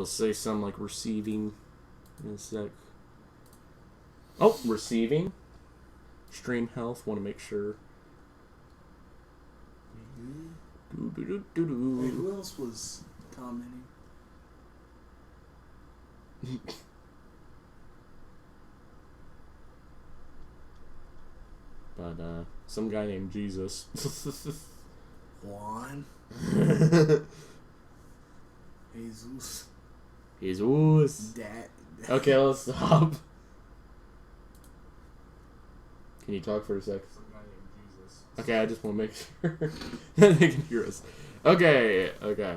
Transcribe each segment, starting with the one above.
It'll say something like receiving in a sec. Oh, receiving. Stream health. Want to make sure. Wait, who else was commenting? But some guy named Jesus. Juan. Jesus. Jesus. Dad. Okay, let's stop. Can you talk for a sec? Some guy named Jesus. Okay, I just want to make sure that they can hear us. Okay. You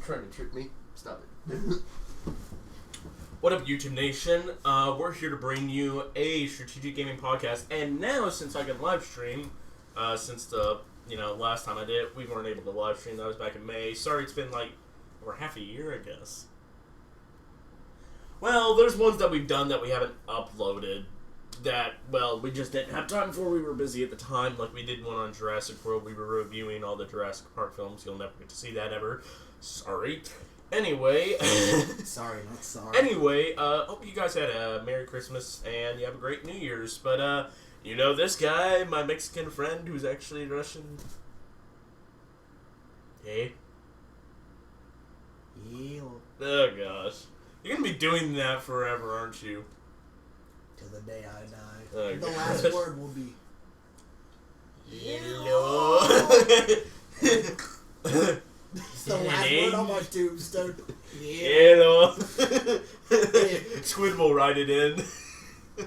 trying to trick me? Stop it. What up, YouTube Nation? We're here to bring you a strategic gaming podcast, and now since I can live stream, since the last time I did it, we weren't able to live stream. That was back in May. Sorry, it's been like over half a year, I guess. Well, there's ones that we've done that we haven't uploaded. That, well, we just didn't have time for. We were busy at the time. Like, we did one on Jurassic World. We were reviewing all the Jurassic Park films. You'll never get to see that ever. Sorry. Anyway. Sorry, not sorry. Anyway, hope you guys had a Merry Christmas and you have a great New Year's. But, you know this guy, my Mexican friend who's actually Russian? Hey? Ew. Oh, gosh. You're gonna be doing that forever, aren't you? Till the day I die. Oh, the gosh. last word will be... Hello. It's the last word on my tombstone. Hello. Squid will write it in. He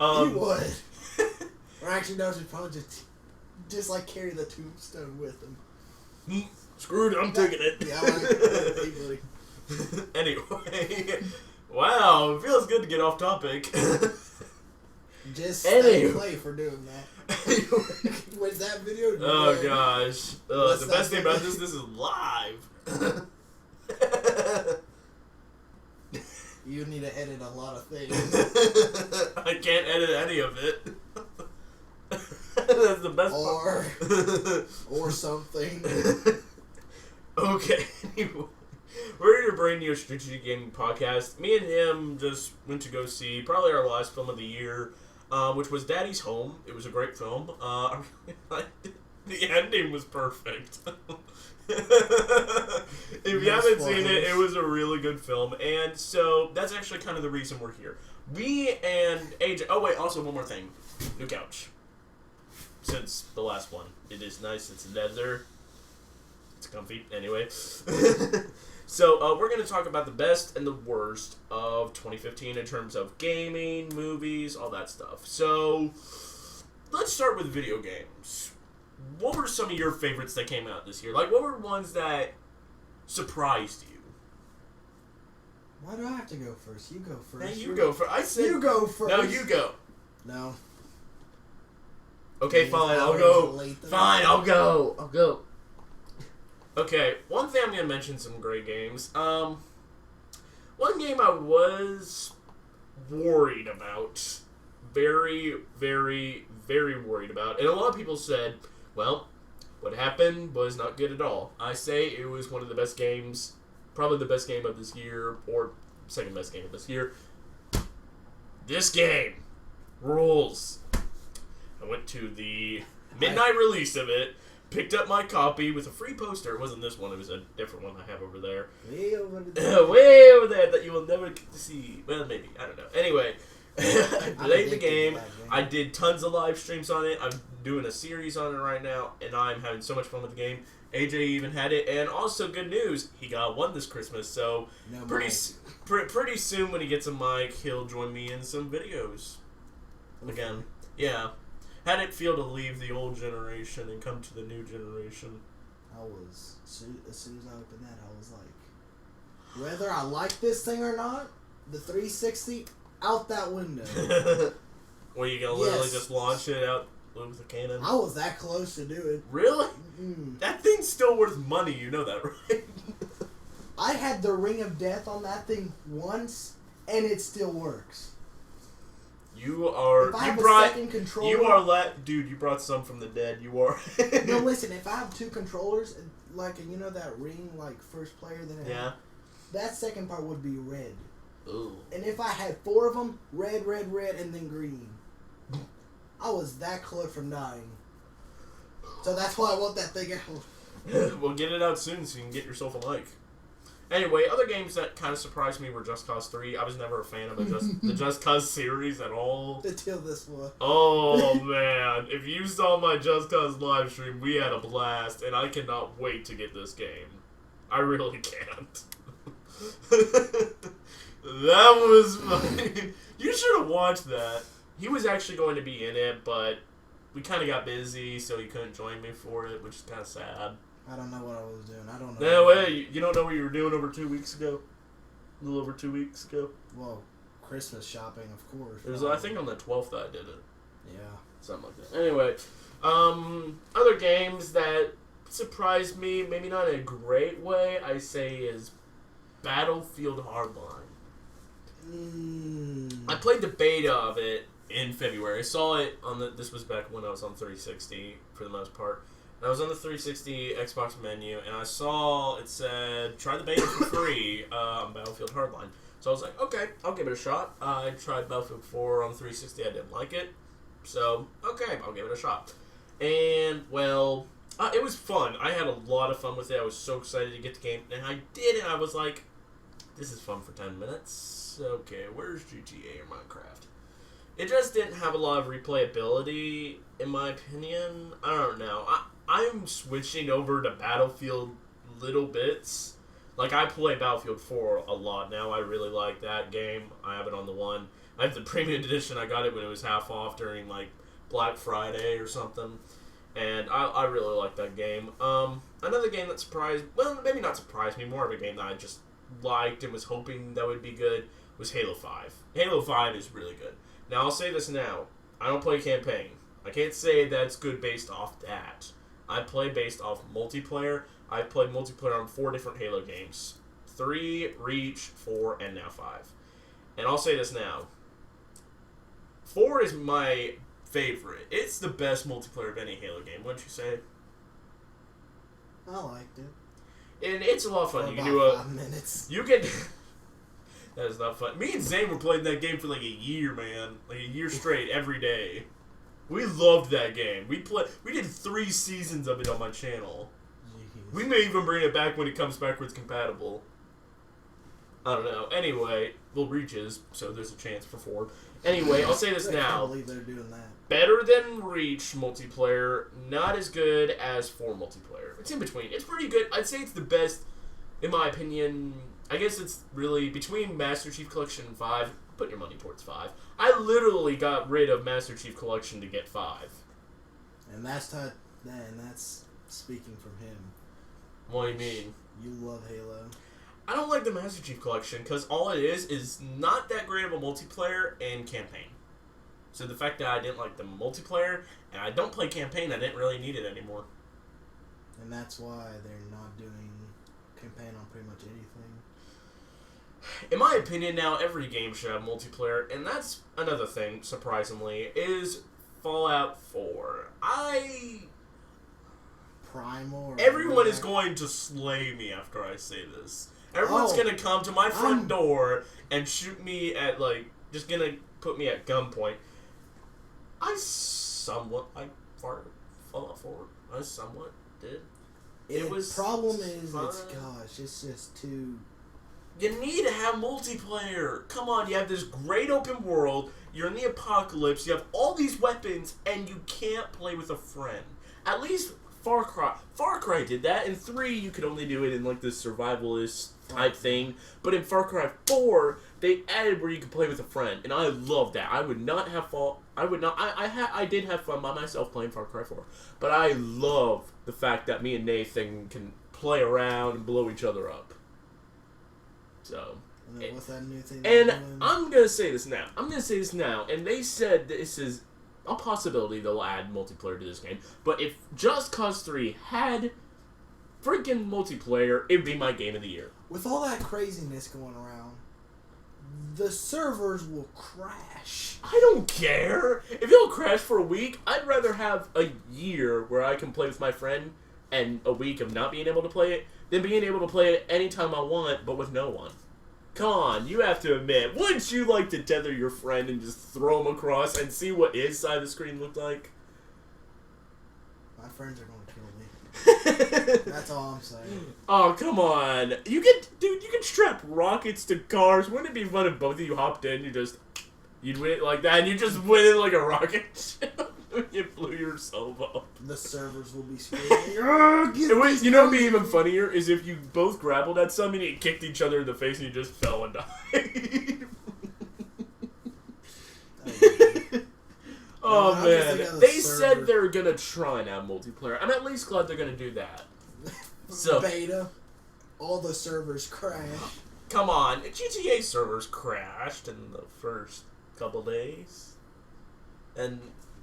would. Or actually, no, just probably just like carry the tombstone with him. Screw it, I'm taking it. Yeah, hey, buddy. Anyway, wow, it feels good to get off topic. Just stay play for doing that. What's that video? Oh gosh, the best thing about this is live. You need to edit a lot of things. I can't edit any of it. That's the best part. Or something. Okay, anyway. We're here to bring you a strategic gaming podcast. Me and him just went to go see probably our last film of the year, which was Daddy's Home. It was a great film. I really liked it. The ending was perfect. If you haven't seen it, it was a really good film. And so that's actually kind of the reason we're here. We and AJ... Oh, wait, also one more thing. New couch. Since the last one. It is nice. It's leather. It's comfy. Anyway. So, we're going to talk about the best and the worst of 2015 in terms of gaming, movies, all that stuff. So, let's start with video games. What were some of your favorites that came out this year? Like, what were ones that surprised you? Why do I have to go first? You go first. Hey, you go first. I said... You go first. No, you go. No. Okay, fine, I'll go. Fine, I'll go. Okay, one thing I'm going to mention some great games. One game I was worried about. Very, very, very worried about. And a lot of people said, well, what happened was not good at all. I say it was one of the best games, probably the best game of this year, or second best game of this year. This game rules. I went to the midnight release of it. Picked up my copy with a free poster. It wasn't this one. It was a different one I have over there. Way over there. Way over there that you will never get to see. Well, maybe. I don't know. Anyway, I played the game. I did tons of live streams on it. I'm doing a series on it right now, and I'm having so much fun with the game. AJ even had it. And also, good news, he got one this Christmas. So, pretty soon when he gets a mic, he'll join me in some videos. Again. Yeah. How did it feel to leave the old generation and come to the new generation? As soon as I opened that, I was like, whether I like this thing or not, the 360, out that window. Were you going to literally just launch it out with a cannon? I was that close to do it. Really? Mm-mm. That thing's still worth money, you know that, right? I had the Ring of Death on that thing once, and it still works. You are. If I have a second controller, You brought some from the dead. You are. No, listen. If I have two controllers, like you know that ring like first player that Yeah. That second part would be red. Ooh. And if I had 4 of them, red, red, red, and then green, I was that close from dying. So that's why I want that thing out. Well, get it out soon so you can get yourself a mic. Anyway, other games that kind of surprised me were Just Cause 3. I was never a fan of the Just Cause series at all. Until this one. Oh, man. If you saw my Just Cause live stream, we had a blast, and I cannot wait to get this game. I really can't. That was funny. You should have watched that. He was actually going to be in it, but we kind of got busy, so he couldn't join me for it, which is kind of sad. I don't know what I was doing. I don't know. No way. You don't know what you were doing over 2 weeks ago? A little over 2 weeks ago? Well, Christmas shopping, of course. It was, I think, on the 12th that I did it. Yeah. Something like that. Anyway, other games that surprised me, maybe not in a great way, I say is Battlefield Hardline. I played the beta of it in February. I saw it on this was back when I was on 360 for the most part. And I was on the 360 Xbox menu, and I saw it said, try the beta for free on Battlefield Hardline. So I was like, okay, I'll give it a shot. I tried Battlefield 4 on 360. I didn't like it. So, okay, I'll give it a shot. And, well, it was fun. I had a lot of fun with it. I was so excited to get the game. And I did, and I was like, this is fun for 10 minutes. Okay, where's GTA or Minecraft? It just didn't have a lot of replayability, in my opinion. I don't know. I'm switching over to Battlefield little bits. Like, I play Battlefield 4 a lot now. I really like that game. I have it on the one. I have the premium edition. I got it when it was half off during, like, Black Friday or something. And I really like that game. Another game that surprised... Well, maybe not surprised me. More of a game that I just liked and was hoping that would be good was Halo 5. Halo 5 is really good. Now, I'll say this now. I don't play campaign. I can't say that's good based off that. I play based off multiplayer. I've played multiplayer on 4 different Halo games. 3, Reach, 4, and now 5. And I'll say this now. 4 is my favorite. It's the best multiplayer of any Halo game, wouldn't you say? I liked it. And it's a lot of fun. For You can do 5 minutes. You can... That is not fun. Me and Zane were playing that game for like a year, man. Like a year straight, every day. We loved that game. We did 3 seasons of it on my channel. Jeez. We may even bring it back when it comes backwards compatible. I don't know. Anyway, well, Reaches, so there's a chance for 4. Anyway, I'll say this now. I can't believe they're doing that. Better than Reach multiplayer, not as good as 4 multiplayer. It's in between. It's pretty good. I'd say it's the best, in my opinion. I guess it's really between Master Chief Collection and 5. Put your money towards 5. I literally got rid of Master Chief Collection to get 5. And that's speaking from him. What do you mean? You love Halo. I don't like the Master Chief Collection because all it is not that great of a multiplayer and campaign. So the fact that I didn't like the multiplayer and I don't play campaign, I didn't really need it anymore. And that's why they're not doing campaign on pretty much anything. In my opinion, now every game should have multiplayer, and that's another thing, surprisingly, is Fallout 4. Primal? Everyone is going to slay me after I say this. Everyone's going to come to my front door and shoot me at, like, just going to put me at gunpoint. I somewhat like Fallout 4. I somewhat did. The problem is, it's just too... You need to have multiplayer. Come on, you have this great open world, you're in the apocalypse, you have all these weapons, and you can't play with a friend. At least Far Cry did that. In 3, you could only do it in like this survivalist type thing. But in Far Cry 4, they added where you could play with a friend, and I love that. I would not have I did have fun by myself playing Far Cry 4, but I love the fact that me and Nathan can play around and blow each other up. So, and what's that new thing? And I'm gonna say this now. And they said this is a possibility they'll add multiplayer to this game. But if Just Cause 3 had freaking multiplayer, it'd be my game of the year. With all that craziness going around, the servers will crash. I don't care. If it'll crash for a week, I'd rather have a year where I can play with my friend and a week of not being able to play it than being able to play it anytime I want, but with no one. Come on, you have to admit, wouldn't you like to tether your friend and just throw him across and see what his side of the screen looked like? My friends are going to kill me. That's all I'm saying. Oh, come on. You can strap rockets to cars. Wouldn't it be fun if both of you hopped in, you'd win it like that, and you just win it like a rocket ship? You blew yourself up. The servers will be screaming. You know what would be even funnier is if you both grappled at something and you kicked each other in the face and you just fell and died. Oh man, they said they're gonna try now multiplayer. I'm at least glad they're gonna do that. So beta, all the servers crashed. Come on, GTA servers crashed in the first couple days, and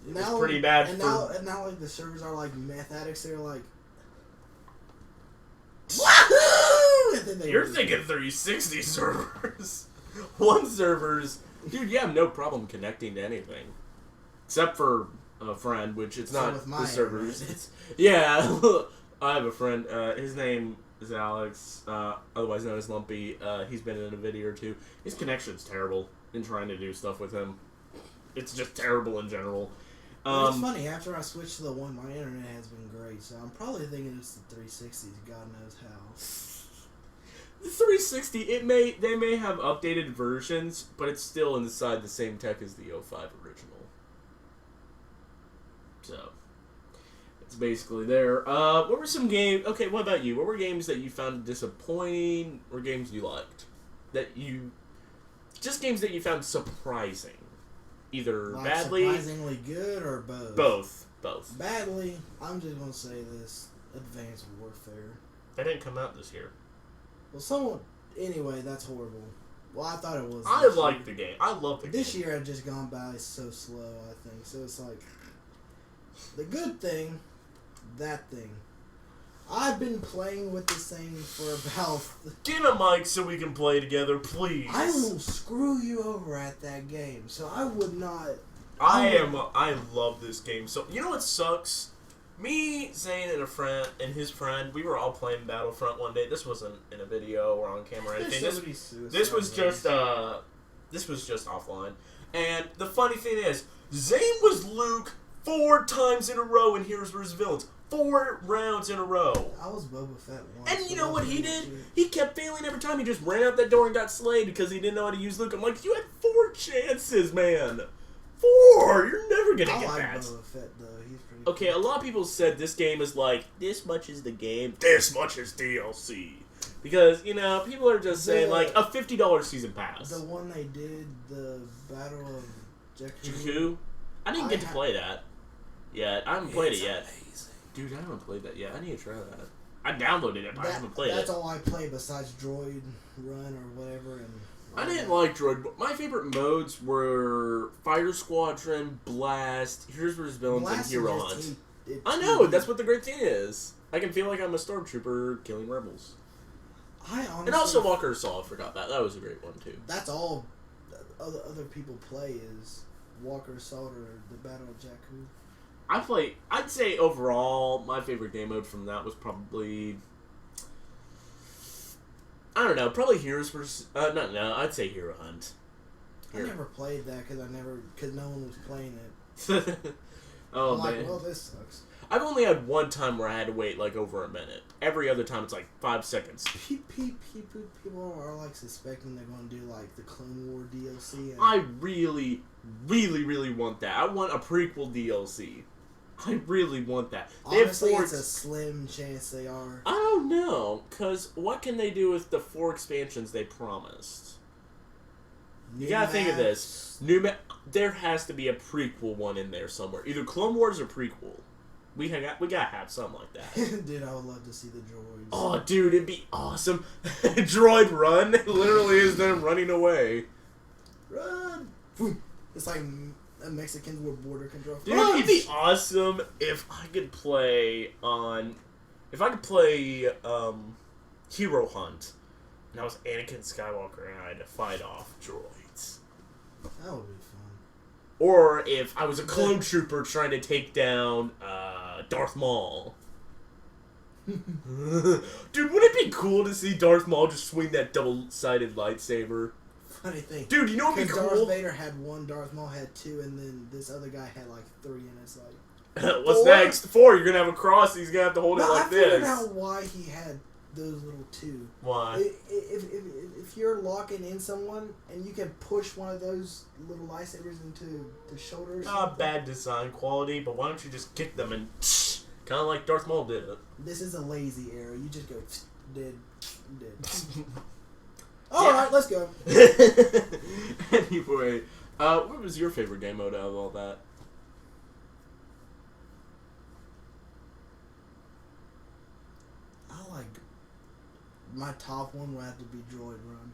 it was pretty bad. And now like the servers are like meth addicts. They're like, woohoo! You're thinking 360 servers. One servers, dude. You have no problem connecting to anything, except for a friend, which it's not the servers. It's yeah. I have a friend. His name is Alex, otherwise known as Lumpy. He's been in a video or two. His connection's terrible in trying to do stuff with him. It's just terrible in general. It's funny, after I switched to the one, my internet has been great, so I'm probably thinking it's the 360s, God knows how. The 360, they may have updated versions, but it's still inside the same tech as the 05 original. So, it's basically there. What were some games... Okay, what about you? What were games that you found disappointing, or games you liked? Just games that you found surprising. Either like badly... surprisingly good, or both? Both. Badly, I'm just going to say this. Advanced Warfare. That didn't come out this year. Well, anyway, that's horrible. Well, I thought it was. I like the game. I love the game. This year had just gone by so slow, I think. So it's like... The good thing, that thing. I've been playing with this thing for about... Get a mic so we can play together, please. I will screw you over at that game, so I would not... I love this game. So, you know what sucks? Me, Zane, and his friend, we were all playing Battlefront one day. This wasn't in a video or on camera or anything. This was just offline. And the funny thing is, Zane was Luke 4 times in a row in Heroes vs. Villains. 4 rounds in a row. I was Boba Fett once. And you know what he did? He kept failing every time. He just ran out that door and got slayed because he didn't know how to use Luke. I'm like, you had 4 chances, man. 4! You're never gonna get that. I like Boba Fett, though. He's pretty okay, cool. a lot of people said this game is like, this much is the game, this much is DLC. Because, you know, people are just saying, like, a $50 season pass. The one they did, the Battle of Jakku? I didn't get to play that yet. I haven't played it yet. Amazing. Dude, I haven't played that yet. I need to try that. I downloaded it, but I haven't played That's all I play besides Droid Run or whatever. And I didn't like Droid. My favorite modes were Fighter Squadron, Blast, Heroes vs. Villains, and Hero Hunt. I know, that's what the great thing is. I can feel like I'm a stormtrooper killing rebels. And also Walker Assault, I forgot that. That was a great one, too. That's all other people play is Walker Assault or the Battle of Jakku. I'd say overall, my favorite game mode from that was probably, I don't know, probably Heroes vs. I'd say Hero Hunt. I never played that because no one was playing it. Oh, I'm man. like, well, this sucks. I've only had one time where I had to wait, like, over a minute. Every other time, it's like 5 seconds. People are, like, suspecting they're going to do, like, the Clone War DLC. And I really, really, really want that. I want a prequel DLC. I really want that. Honestly, it's a slim chance they are. I don't know, because what can they do with the 4 expansions they promised? You gotta think of this. There has to be a prequel one in there somewhere. Either Clone Wars or prequel. We gotta have something like that. Dude, I would love to see the droids. Oh, dude, it'd be awesome. Droid Run. It literally is them running away. Run! It's like Mexicans with border control. Dude, it'd be awesome if I could play Hero Hunt, and I was Anakin Skywalker and I had to fight off droids. That would be fun. Or if I was a clone trooper trying to take down Darth Maul. Dude, wouldn't it be cool to see Darth Maul just swing that double-sided lightsaber? Funny thing. Dude, you know what'd be cool? Darth Vader had one, Darth Maul had two, and then this other guy had like three, and it's like... What's next? 4. You're going to have a cross, he's going to have to hold it like this. I figured out why he had those little two. Why? If you're locking in someone, and you can push one of those little lightsabers into the shoulders... Bad design quality, but why don't you just kick them and... Kind of like Darth Maul did it. This is a lazy arrow. You just go... Dead. Alright, let's go. Anyway, what was your favorite game mode out of all that? My top one would have to be Droid Run.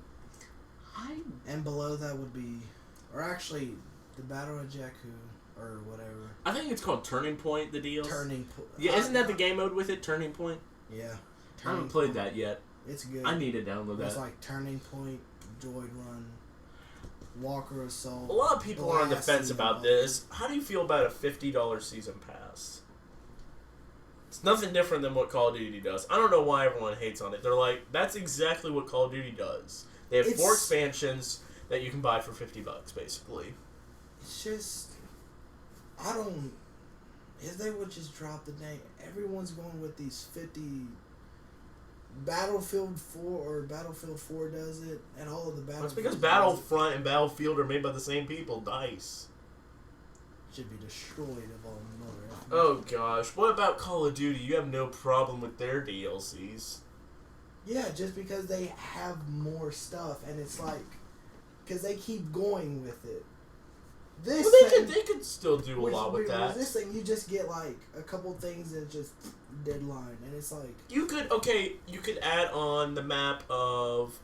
And below that would be... Or actually, the Battle of Jakku, or whatever. I think it's called Turning Point, the deal. Turning Point. Yeah, isn't that the game mode with it, Turning Point? Yeah. I haven't played that yet. It's good. I need to download that. It's like Turning Point, Droid Run, Walker Assault. A lot of people are on the fence about this. How do you feel about a $50 season pass? It's nothing different than what Call of Duty does. I don't know why everyone hates on it. They're like, that's exactly what Call of Duty does. They have 4 expansions that you can buy for $50, basically. It's just... I don't... If they would just drop the name... Everyone's going with these 50... Battlefield 4 or Battlefield 4 does it, and all of the Battlefield... That's because Battlefront and Battlefield are made by the same people, DICE. Should be destroyed of all mother. Oh gosh, what about Call of Duty? You have no problem with their DLCs. Yeah, just because they have more stuff, and it's like, because they keep going with it. This they could still do a lot with that. This thing, you just get like a couple things and just deadline, and it's like you could add on the map of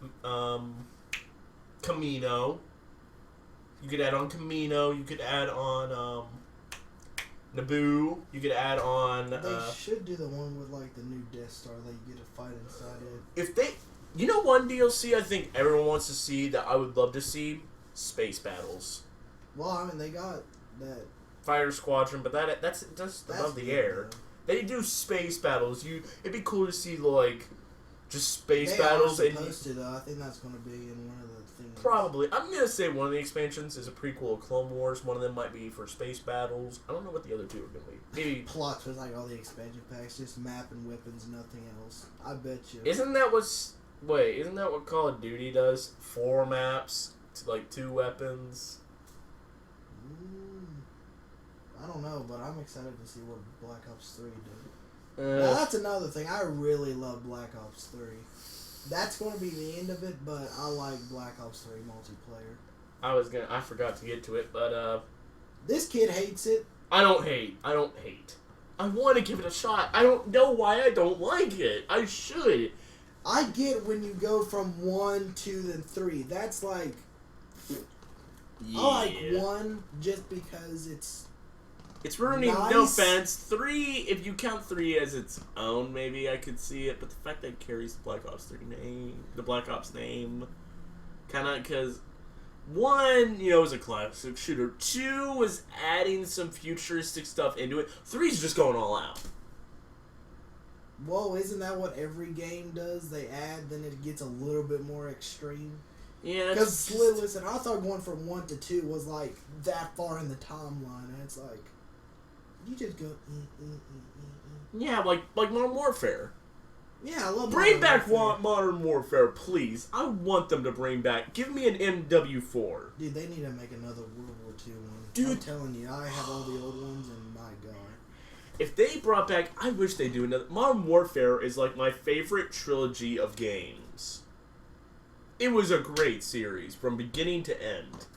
Camino. You could add on Camino. You could add on Naboo. You could add on. They should do the one with like the new Death Star that you get to fight inside it. If they, one DLC I think everyone wants to see that I would love to see, space battles. Well, I mean they got that Fire Squadron, but that's just above the air. Though. They do space battles. It'd be cool to see like just space battles. They are supposed to though. I think that's going to be in one of the things. Probably. I'm going to say one of the expansions is a prequel of Clone Wars. One of them might be for space battles. I don't know what the other two are going to be. Maybe plots with like all the expansion packs, just map and weapons, nothing else. I bet you. Isn't that what Call of Duty does? 4 maps, like 2 weapons. I don't know, but I'm excited to see what Black Ops 3 do. Now, that's another thing. I really love Black Ops 3. That's going to be the end of it, but I like Black Ops 3 multiplayer. I forgot to get to it, but this kid hates it. I don't hate. I want to give it a shot. I don't know why I don't like it. I should. I get when you go from 1, 2, then 3. That's like... Yeah. I like 1 just because it's ruining, nice. No offense. 3, if you count 3 as its own, maybe I could see it. But the fact that it carries the Black Ops 3 name, the Black Ops name, kind of because 1, is a classic shooter. 2 was adding some futuristic stuff into it. 3 is just going all out. Well, isn't that what every game does? They add, then it gets a little bit more extreme. Yeah, because listen, I thought going from 1 to 2 was like that far in the timeline, and it's like you just go. Yeah, like Modern Warfare. Yeah, I love. Bring back Modern Warfare, please. I want them to bring back. Give me an MW4. Dude, they need to make another World War II one. Dude, I'm telling you, I have all the old ones, and my god. If they brought back, I wish they do another. Modern Warfare is like my favorite trilogy of games. It was a great series from beginning to end.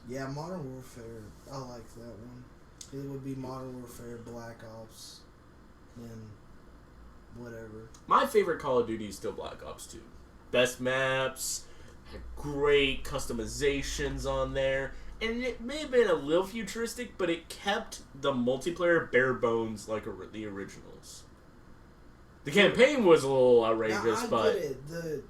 Yeah, Modern Warfare, I like that one. It would be Modern Warfare, Black Ops, and whatever. My favorite Call of Duty is still Black Ops 2. Best maps, had great customizations on there, and it may have been a little futuristic, but it kept the multiplayer bare bones like the originals. The campaign was a little outrageous, but... Get it.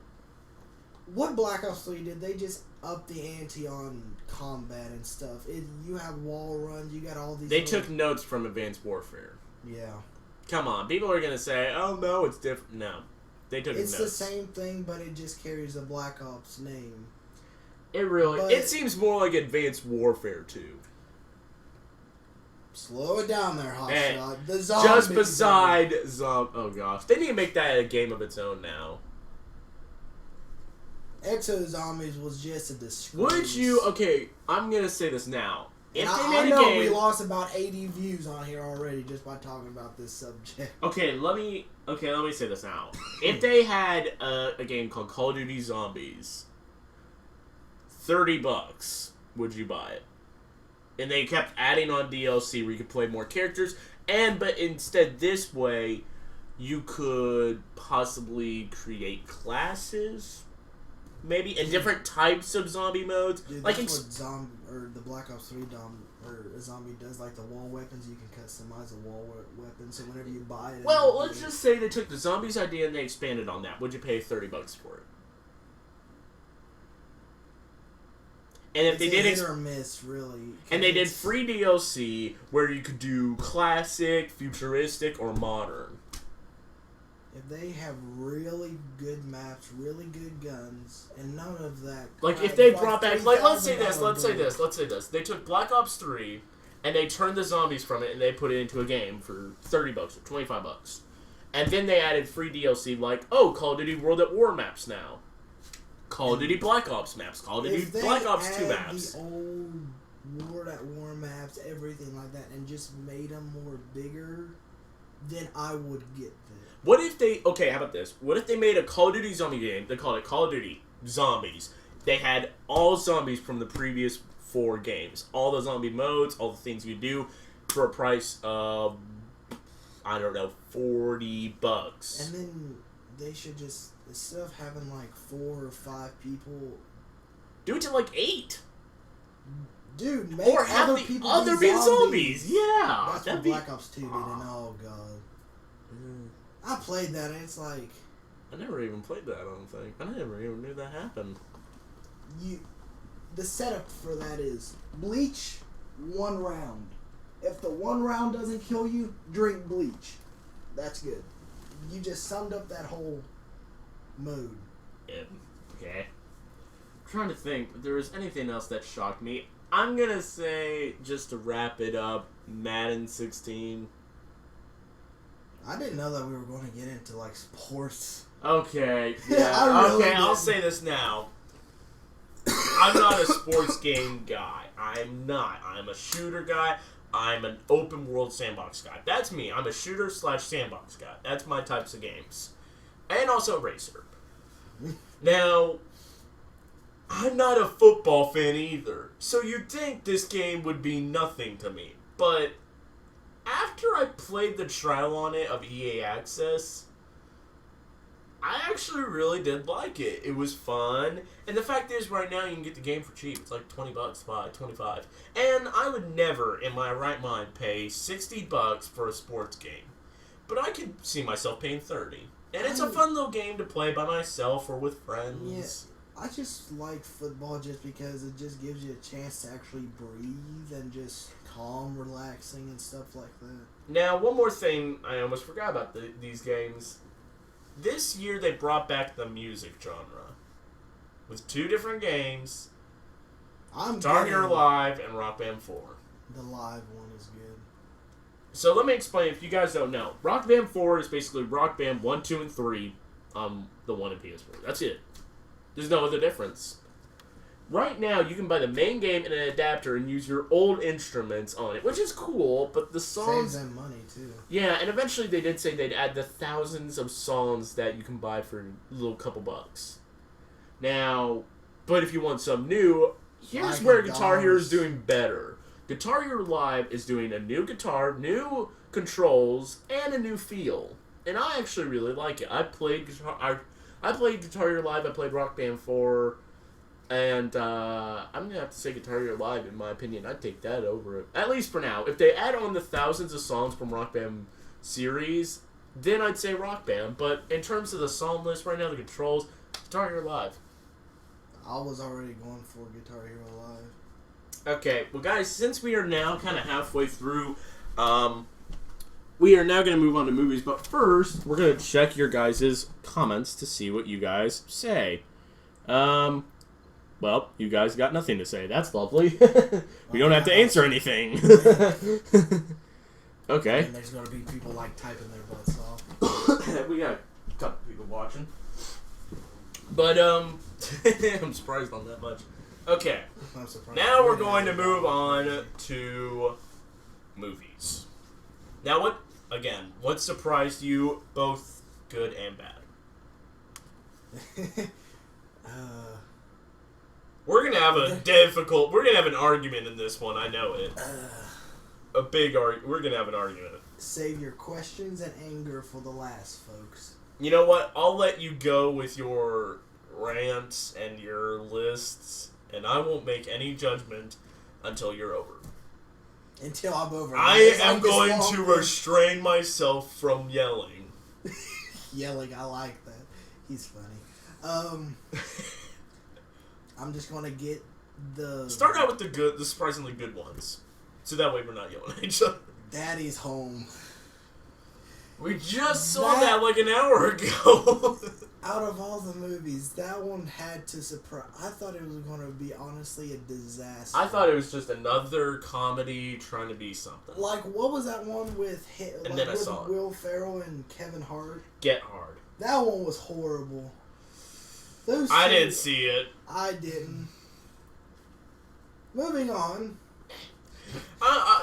What Black Ops 3 did, they just upped the ante on combat and stuff. You have wall runs, you got all these... They took notes from Advanced Warfare. Yeah. Come on, people are gonna say, "Oh no, it's different." No, they took It's notes. the same thing, but it just carries the Black Ops name. It seems more like Advanced Warfare 2. Slow it down there, Hotshot. The zombies. Just beside oh gosh, they need to make that a game of its own now. Exo Zombies was just a disgrace. Would you? Okay, I'm gonna say this now. If they I made know a game, we lost about 80 views on here already just by talking about this subject. Okay, let me say this now. If they had a game called Call of Duty Zombies, $30, would you buy it? And they kept adding on DLC where you could play more characters, but instead this way, you could possibly create classes, maybe, and different types of zombie modes. Dude, like that's what the Black Ops 3 zombie does. Like the wall weapons, you can customize a wall weapon. So whenever you buy it, well, let's just say they took the zombies idea and they expanded on that. Would you pay $30 for it? And if they did hit or miss, really. And they did free DLC where you could do classic, futuristic, or modern. If they have really good maps, really good guns, and none of that. Like if they brought back, like let's say this. They took Black Ops 3 and they turned the zombies from it and they put it into a game for $30 or $25. And then they added free DLC like, oh, Call of Duty World at War maps now. Call of Duty Black Ops maps. Call of Duty Black Ops 2 maps. The old World at War maps, everything like that, and just made them more bigger, then I would get that. What if they... Okay, how about this? What if they made a Call of Duty zombie game? They called it Call of Duty Zombies. They had all zombies from the previous 4 games. All the zombie modes, all the things you do, for a price of, I don't know, $40. And then they should just... Instead of having like 4 or 5 people, do it to like 8. Dude, make or have other the people other be zombies. Yeah, that's what Black Ops 2 did. And oh god, I played that and it's like I never even played that. I don't think I never even knew that happened. The setup for that is bleach 1 round. If the 1 round doesn't kill you, drink bleach. That's good. You just summed up that whole mode. Yeah. Okay. I'm trying to think if there was anything else that shocked me. I'm gonna say, just to wrap it up, Madden 16. I didn't know that we were going to get into like sports. Okay. Yeah. I'll say this now. I'm not a sports game guy. I'm not. I'm a shooter guy. I'm an open world sandbox guy. That's me. I'm a shooter / sandbox guy. That's my types of games. And also a racer. Now, I'm not a football fan either, so you'd think this game would be nothing to me. But after I played the trial on it of EA Access, I actually really did like it. It was fun, and the fact is, right now you can get the game for cheap. It's like $20, $25, and I would never, in my right mind, pay $60 for a sports game. But I could see myself paying $30. And it's a fun little game to play by myself or with friends. Yeah, I just like football just because it just gives you a chance to actually breathe and just calm, relaxing, and stuff like that. Now, one more thing I almost forgot about these games. This year they brought back the music genre with 2 different games, Guitar Hero Live and Rock Band 4. The live one is good. So let me explain, if you guys don't know. Rock Band 4 is basically Rock Band 1, 2, and 3 on the 1 and PS4. That's it. There's no other difference. Right now, you can buy the main game and an adapter and use your old instruments on it, which is cool, but the songs... Saves them money, too. Yeah, and eventually they did say they'd add the thousands of songs that you can buy for a little couple bucks. Now, but if you want some new, here's where Guitar Hero is doing better. Guitar Hero Live is doing a new guitar, new controls, and a new feel. And I actually really like it. I played Guitar Hero Live, I played Rock Band 4, and I'm going to have to say Guitar Hero Live, in my opinion. I'd take that over it. At least for now. If they add on the thousands of songs from Rock Band series, then I'd say Rock Band. But in terms of the song list right now, the controls, Guitar Hero Live. I was already going for Guitar Hero Live. we are now going to move on to movies, but first, we're going to check your guys' comments to see what you guys say. Well, you guys got nothing to say. That's lovely. We don't have to answer anything. Okay. And there's going to be people, like, typing their butts off. We got a couple people watching. But, I'm surprised on that much. Okay. I'm surprised. Now we're going to move on to movies. Now, what surprised you, both good and bad? We're gonna have we're gonna have an argument in this one, I know it. A big argument. We're gonna have an argument. Save your questions and anger for the last, folks. You know what? I'll let you go with your rants and your lists, and I won't make any judgment until you're over. Until I'm over. I am going to restrain myself from yelling. Yelling, I like that. He's funny. I'm just gonna get the... Start out with the surprisingly good ones. So that way we're not yelling at each other. Daddy's Home. We just saw that like an hour ago. Out of all the movies, that one had to surprise... I thought it was going to be, honestly, a disaster. I thought it was just another comedy trying to be something. Like, what was that one with Will Ferrell and Kevin Hart? Get Hard. That one was horrible. I didn't see it. I didn't. Moving on.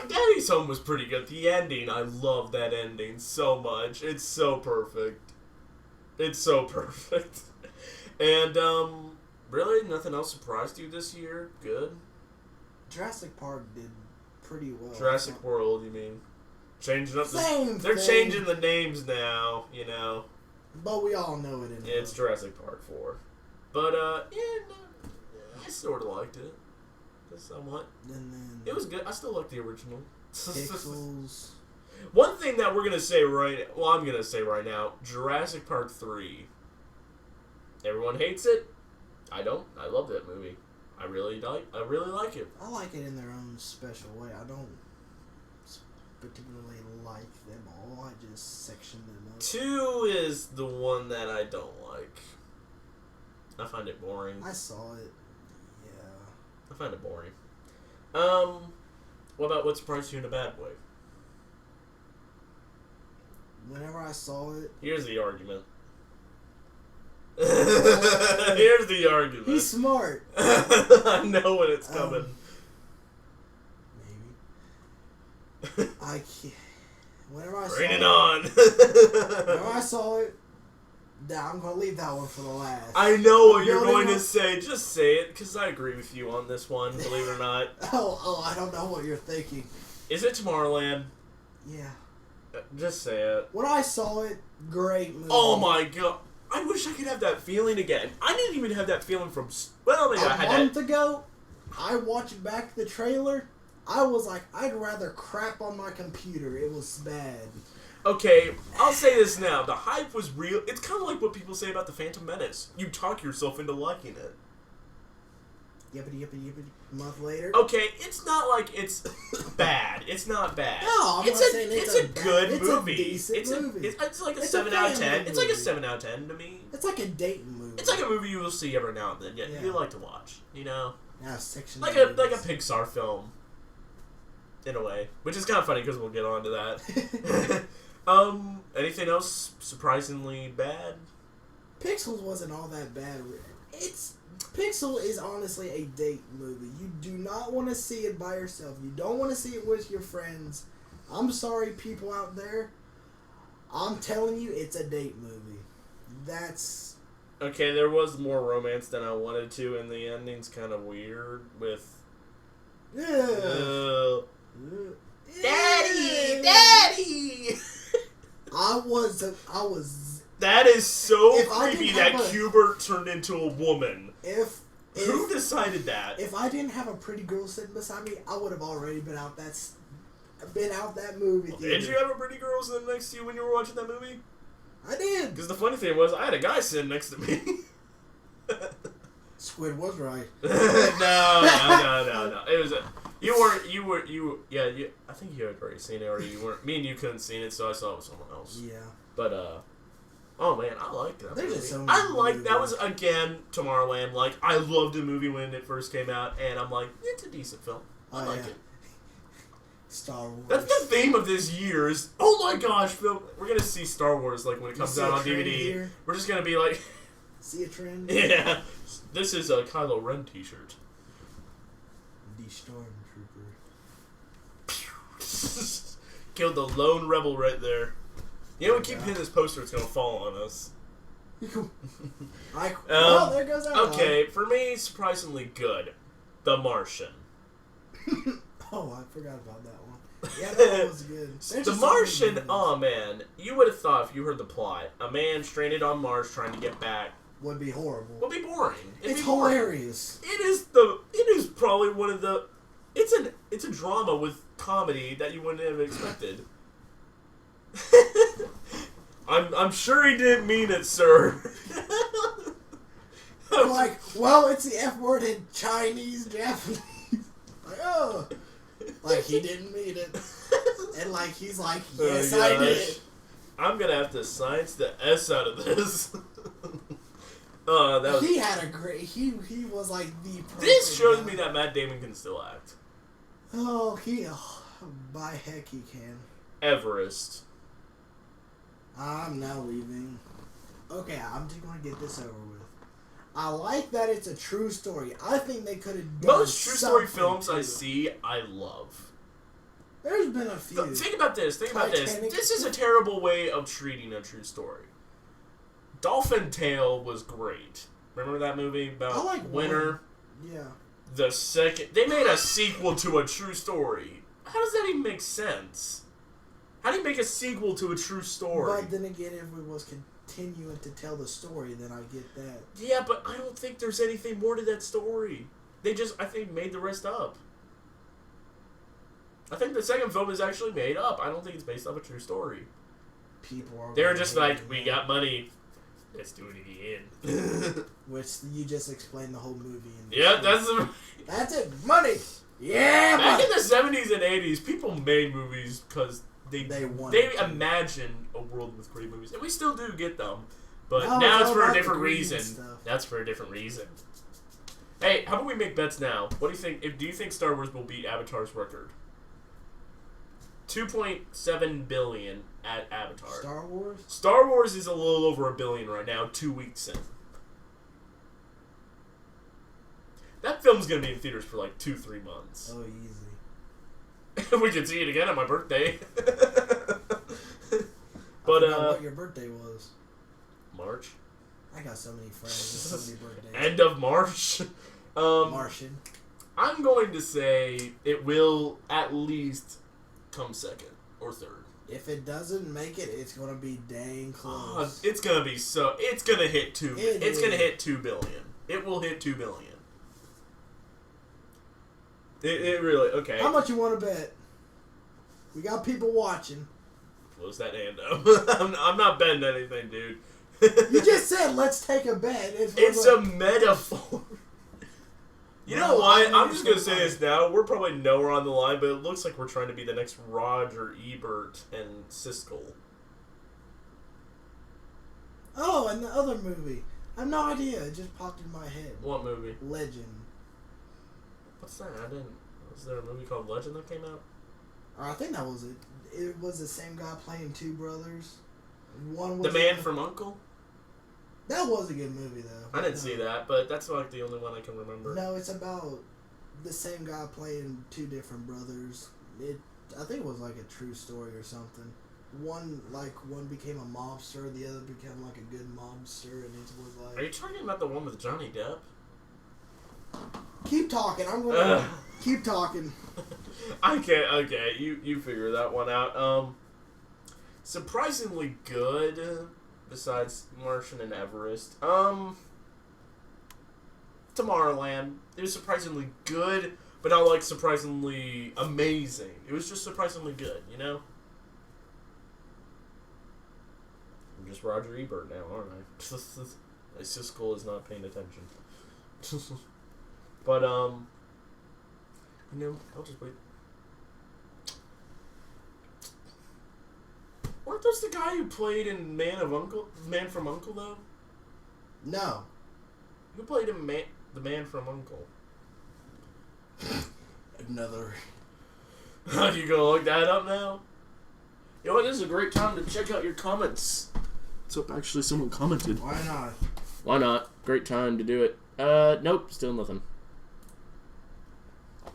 Daddy's Home was pretty good. The ending, I love that ending so much. It's so perfect. It's so perfect. And, really, nothing else surprised you this year? Good? Jurassic Park did pretty well. Jurassic World, you mean? Changing up They're changing the names now, you know. But we all know it anyway. It's Jurassic Park 4. But, I sort of liked it. Somewhat. And then it was good. I still like the original. Pixels. One thing that I'm going to say right now, Jurassic Park 3. Everyone hates it. I don't. I love that movie. I really like it. I like it in their own special way. I don't particularly like them all. I just section them up. 2 is the one that I don't like. I find it boring. I saw it. Yeah. I find it boring. What about what surprised you in a bad way? Whenever I saw it... Here's the argument. Here's the argument. He's smart. I know when it's coming. Maybe. I can't... Whenever I Bring saw it on. Whenever I saw it... I'm going to leave that one for the last. I know what you're going to say. Just say it, because I agree with you on this one, believe it or not. I don't know what you're thinking. Is it Tomorrowland? Yeah. Just say it. When I saw it, great movie. Oh my god. I wish I could have that feeling again. I didn't even have that feeling from... Well, maybe I had that. A month ago, I watched back the trailer. I was like, I'd rather crap on my computer. It was bad. Okay, I'll say this now. The hype was real. It's kind of like what people say about The Phantom Menace. You talk yourself into liking it. Yippity, yippity, yippity. A month later. Okay, it's not like it's bad. It's not bad. No, I'm not saying it's a good movie. It's a decent movie. It's like a 7 out of 10. It's like a 7 out of 10 to me. It's like a dating movie. It's like a movie you will see every now and then. Yeah, you like to watch. You know, section like a Pixar film. In a way, which is kind of funny because we'll get on to that. Anything else surprisingly bad? Pixels wasn't all that bad. Pixel is honestly a date movie. You do not want to see it by yourself. You don't want to see it with your friends. I'm sorry, people out there. I'm telling you, it's a date movie. That's... Okay, there was more romance than I wanted to, and the ending's kind of weird with... Daddy! I was. That is so creepy that Hubert turned into a woman. Who decided that? If I didn't have a pretty girl sitting beside me, I would have already been out that movie theater. Did you have a pretty girl sitting next to you when you were watching that movie? I did. Because the funny thing was, I had a guy sitting next to me. Squid was right. No. It was I think you had already seen it, or you weren't. Me and you couldn't seen it, so I saw it with someone else. Yeah. But oh man, I like that. There's movie. just so many I like movies. that was again Tomorrowland. Like I loved the movie when it first came out, and I'm like, it's a decent film. I like it. Star Wars. That's the theme of this year. Is oh my gosh, Phil, we're gonna see Star Wars like when it comes out on DVD. Here? We're just gonna be like, see a trend. Yeah, this is a Kylo Ren T-shirt. The Stormtrooper. Killed the lone rebel right there. You know, we keep hitting this poster, it's gonna fall on us. Well, there goes that okay, for me, surprisingly good. The Martian. Oh, I forgot about that one. Yeah, that was good. The Martian, oh man, you would have thought if you heard the plot, a man stranded on Mars trying to get back would be horrible. Would be boring. It's hilarious. It is probably one of the. It's a drama with comedy that you wouldn't have expected. I'm sure he didn't mean it, sir. Like, well, it's the F word in Chinese, Japanese. Like, oh. Like, he didn't mean it. And, like, he's like, yes, I did. I'm going to have to science the S out of this. That was... He had a great... He was, like, the perfect This shows guy. me that Matt Damon can still act. Oh, by heck he can. Everest. I'm now leaving. Okay, I'm just going to get this over with. I like that it's a true story. I think they could have done most true story films too. I see, I love. There's been a few. Think about this. Titanic. This is a terrible way of treating a true story. Dolphin Tale was great. Remember that movie about Winter? Yeah. The second... They made a sequel to a true story. How does that even make sense? How do you make a sequel to a true story? But then again, if we was continuing to tell the story, then I get that. Yeah, but I don't think there's anything more to that story. They just, I think, made the rest up. I think the second film is actually made up. I don't think it's based off a true story. People are... They're just like, we got money. Let's do it again. Which you just explained the whole movie. Yeah, that's it. Money. Yeah. Back in the 70s and 80s, people made movies because they imagined a world with great movies, and we still do get them. But now it's for a different reason. That's for a different reason. Hey, how about we make bets now? What do you think? Do you think Star Wars will beat Avatar's record? 2.7 billion at Avatar. Star Wars? Star Wars is a little over $1 billion right now, 2 weeks in. That film's gonna be in theaters for like 2-3 months. Oh, easy. We can see it again on my birthday. But what your birthday was? March. I got so many friends with so many birthdays. End of March. Martian. I'm going to say it will at least come second or third. If it doesn't make it, it's gonna be dang close. It's gonna be so. It's gonna hit It's gonna hit 2 billion. It will hit 2 billion. It really okay. How much you want to bet? We got people watching. Close that hand up. I'm not betting anything, dude. You just said let's take a bet. It's a metaphor. You know what? I'm just going to say this now. We're probably nowhere on the line, but it looks like we're trying to be the next Roger Ebert and Siskel. Oh, and the other movie. I have no idea. It just popped in my head. What movie? Legend. What's that? I didn't... Was there a movie called Legend that came out? I think that was it. It was the same guy playing two brothers. One was The Man from U.N.C.L.E.? That was a good movie, though. I didn't see that, but that's like the only one I can remember. No, it's about the same guy playing two different brothers. I think it was like a true story or something. One became a mobster, the other became like a good mobster, and it was like... Are you talking about the one with Johnny Depp? Keep talking. I'm going to keep talking. Okay. You figure that one out. Surprisingly good, besides Martian and Everest. Tomorrowland. It was surprisingly good, but not like surprisingly amazing. It was just surprisingly good, you know? I'm just Roger Ebert now, aren't I? My Siskel is not paying attention. But, You know, I'll just wait. Weren't those the guy who played in Man from U.N.C.L.E. though? No. Who played in the Man from U.N.C.L.E.? Another. You gonna look that up now? You know what? This is a great time to check out your comments. Let's hope actually someone commented. Why not? Why not? Great time to do it. Nope, still nothing.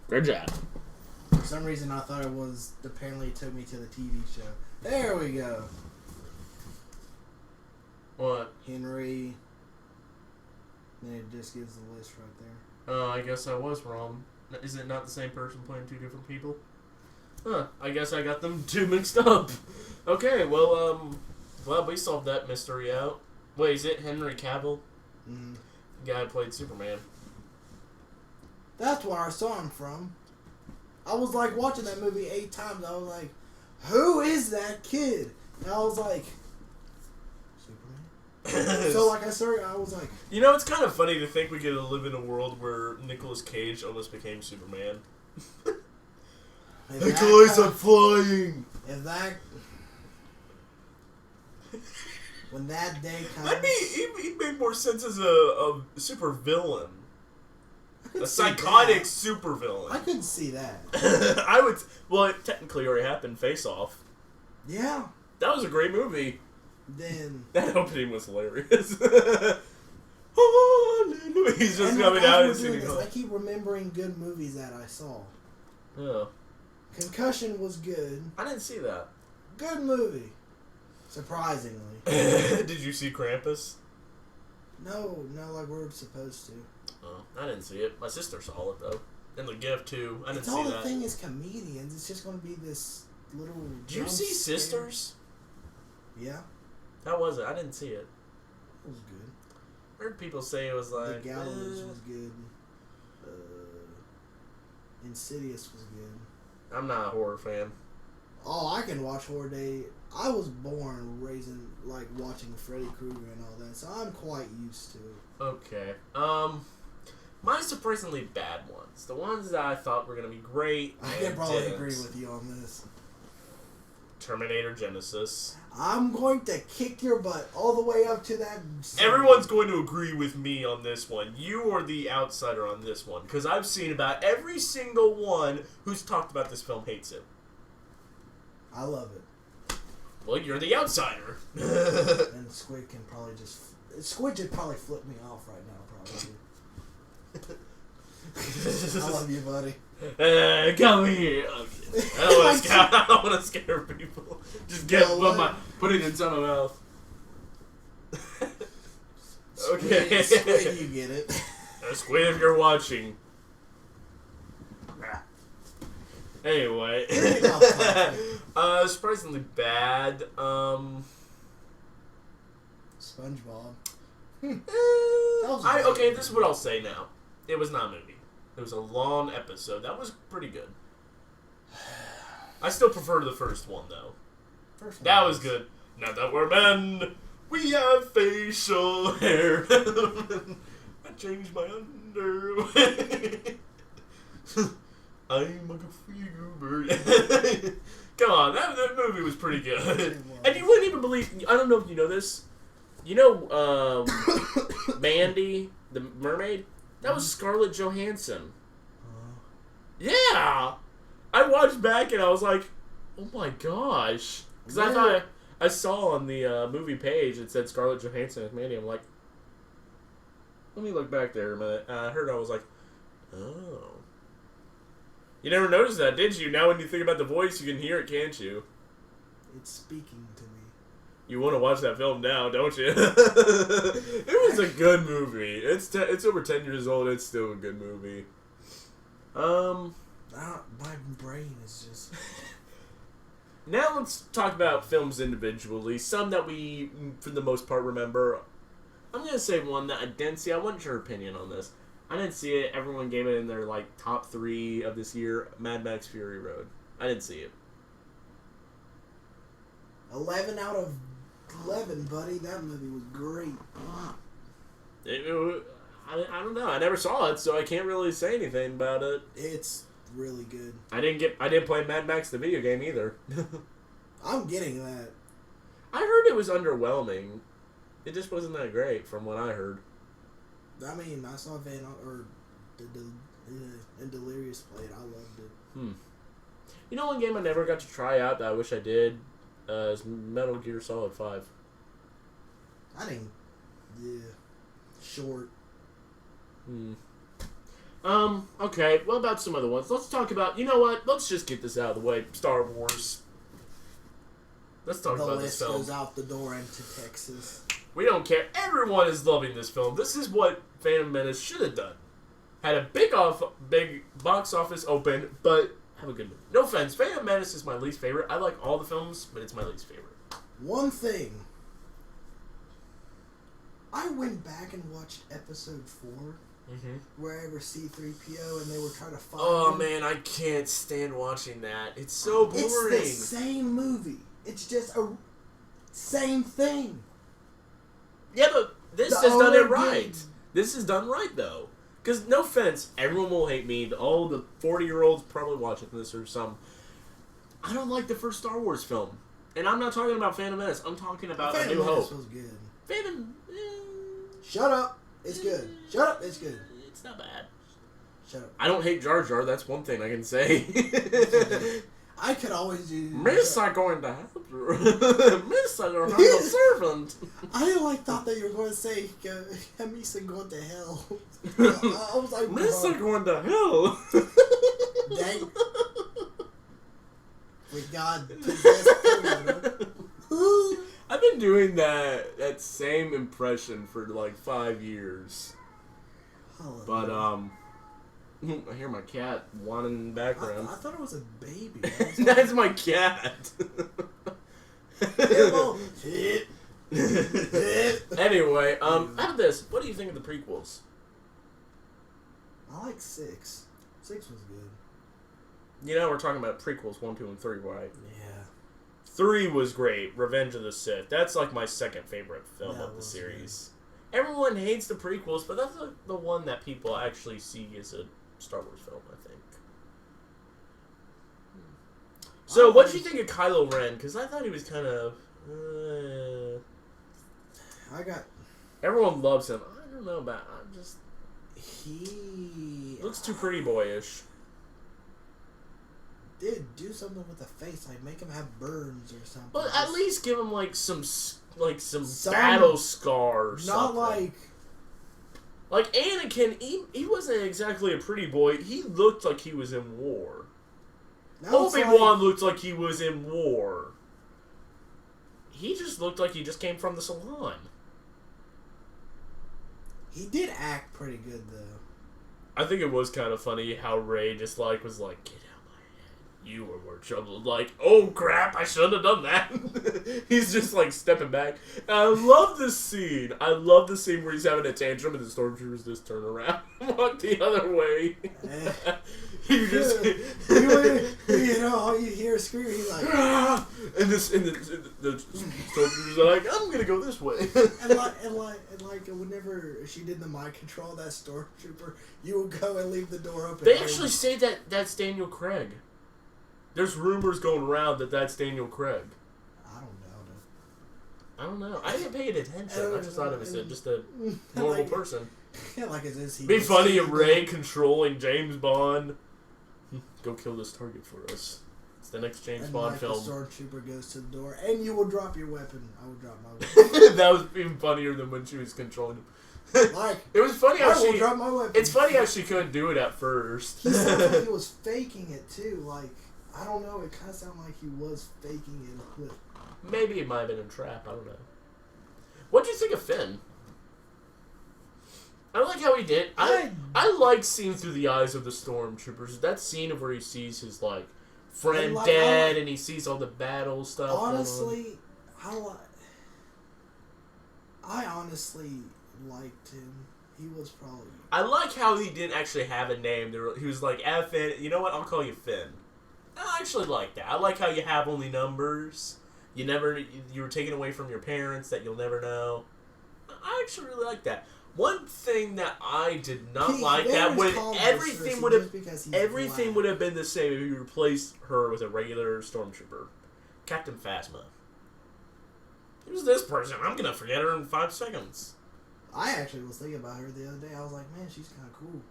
Great job. For some reason, I thought it was. Apparently, it took me to the TV show. There we go. What? Henry. Then it just gives the list right there. Oh, I guess I was wrong. Is it not the same person playing two different people? Huh, I guess I got them two mixed up. Okay, well, glad we solved that mystery out. Wait, is it Henry Cavill? Mm. The guy who played Superman. That's where I saw him from. I was like watching that movie 8 times. I was like, who is that kid? And I was like, Superman? So like I was like... You know, it's kind of funny to think we get to live in a world where Nicolas Cage almost became Superman. Nicolas, I'm flying! If that... When that day comes... He'd make more sense as a super villain. A psychotic super villain. I couldn't see that. I would... Well, it technically already happened, Face Off. Yeah. That was a great movie. Then... That opening was hilarious. He's just coming out and singing. I keep remembering good movies that I saw. Yeah. Concussion was good. I didn't see that. Good movie. Surprisingly. Did you see Krampus? No, like we're supposed to. Oh, I didn't see it. My sister saw it, though. And The Gift, too. I didn't see that. All the thing is comedians. It's just going to be this little... Did you see Sisters? Yeah. How was it? I didn't see it. It was good. I heard people say it was like... The Gallows was good. Insidious was good. I'm not a horror fan. Oh, I can watch horror day. I was born watching Freddy Krueger and all that, so I'm quite used to it. Okay. My surprisingly bad ones. The ones that I thought were going to be great. I can probably agree with you on this. Terminator Genesis. I'm going to kick your butt all the way up to that... Everyone's going to agree with me on this one. You are the outsider on this one. Because I've seen about every single one who's talked about this film hates it. I love it. Well, you're the outsider. And Squid can probably just... Squid should probably flip me off right now, probably. I love you, buddy. Come here. Okay. I don't want to scare people. Just put it inside my mouth. Okay. Squid, you get it. Squid, if you're watching. Anyway. Surprisingly bad. SpongeBob. Okay, this is what I'll say now. It was not a movie. It was a long episode. That was pretty good. I still prefer the first one, though. That was good. Now that we're men, we have facial hair. I changed my underwear. I'm a goofy goober. Come on, that movie was pretty good. And you wouldn't even believe... I don't know if you know this. You know Mandy, the mermaid? That was Scarlett Johansson. Yeah! I watched back and I was like, oh my gosh. Because I thought I saw on the movie page it said Scarlett Johansson as Mandy. I'm like, let me look back there a minute. I heard I was like, oh. You never noticed that, did you? Now when you think about the voice, you can hear it, can't you? It's speaking to me. You want to watch that film now, don't you? It was a good movie. It's over 10 years old. It's still a good movie. My brain is just... Now let's talk about films individually. Some that we, for the most part, remember. I'm going to say one that I didn't see. I want your opinion on this. I didn't see it. Everyone gave it in their top 3 of this year. Mad Max Fury Road. I didn't see it. 11 out of 11, buddy. That movie was great. I don't know. I never saw it, so I can't really say anything about it. It's really good. I didn't play Mad Max the video game either. I'm getting that. I heard it was underwhelming. It just wasn't that great, from what I heard. I mean, I saw and Delirious play it. I loved it. You know, one game I never got to try out that I wish I did is Metal Gear Solid 5. I didn't. Yeah. Short. Okay, what about some other ones? Let's talk about, you know what? Let's just get this out of the way. Star Wars. Let's talk about this film. The list goes out the door into Texas. We don't care. Everyone is loving this film. This is what Phantom Menace should have done. Had a big box office open, but have a good movie. No offense, Phantom Menace is my least favorite. I like all the films, but it's my least favorite. One thing. I went back and watched episode 4. Wherever C-3PO and they were trying to find him. Man, I can't stand watching that. It's so boring. It's the same movie. It's just a same thing. Yeah, but this has done it right. This is done right, though. Because, no offense, everyone will hate me. All the 40-year-olds probably watching this or some. I don't like the first Star Wars film. And I'm not talking about Phantom Menace. I'm talking about A New Hope. Phantom Menace was good. Phantom... Shut up. It's good. Shut up. It's good. It's not bad. Shut up. I don't hate Jar Jar. That's one thing I can say. I could always do... Miss, I'm going to help you. Miss, I'm a servant. I thought that you were going to say, Miss, I'm going to hell. I was like, Miss, I'm going to hell. Dang. With God possessed. I've been doing that same impression for like 5 years. But I hear my cat whining in the background. I thought it was a baby. That's my cat. Anyway, out of this, what do you think of the prequels? I like 6. 6 was good. You know, we're talking about prequels 1, 2, and 3, right? Yeah. 3 was great. Revenge of the Sith. That's like my second favorite film of the series. Good. Everyone hates the prequels, but that's the one that people actually see as a Star Wars film, I think. So, what did you think of Kylo Ren? Because I thought he was kind of... Everyone loves him. I don't know about... He... looks too pretty boyish. Dude, do something with the face. Like, make him have burns or something. But at least give him, some battle scar or something. Not like Anakin, he wasn't exactly a pretty boy. He looked like he was in war. Obi-Wan looked like he was in war. He just looked like he just came from the salon. He did act pretty good, though. I think it was kind of funny how Rey just, was like, get out of my head. You were more trouble. Like, oh, crap, I shouldn't have done that. He's just, stepping back. And I love this scene. I love the scene where he's having a tantrum and the stormtroopers just turn around and walk the other way. You just... all you hear is screaming, he's like... Ah! And the stormtroopers are like, I'm gonna go this way. and whenever she did the mind control that stormtrooper, you would go and leave the door open. They actually say that that's Daniel Craig. There's rumors going around that that's Daniel Craig. I don't know. I didn't pay attention. I just thought it was just a normal person. Yeah, as is. Be funny if Rey controlling James Bond. Go kill this target for us. It's the next James Bond film. The stormtrooper goes to the door, and you will drop your weapon. I will drop my weapon. That was even funnier than when she was controlling him. It was funny how I will drop my weapon. It's funny how she couldn't do it at first. He sounded like he was faking it too. I don't know. It kind of sounded like he was faking it. Maybe it might have been a trap. I don't know. What do you think of Finn? I like how he did. I like seeing through the eyes of the stormtroopers. That scene of where he sees his friend dead and he sees all the battle stuff. Honestly, I honestly liked him. He was probably... I like how he didn't actually have a name. He was like, Finn, you know what? I'll call you Finn. I actually like that. I like how you have only numbers. You were taken away from your parents that you'll never know. I actually really like that. One thing that I did not like that when everything would have been the same if you replaced her with a regular stormtrooper, Captain Phasma. Who's this person? I'm gonna forget her in 5 seconds. I actually was thinking about her the other day. I was like, man, she's kind of cool.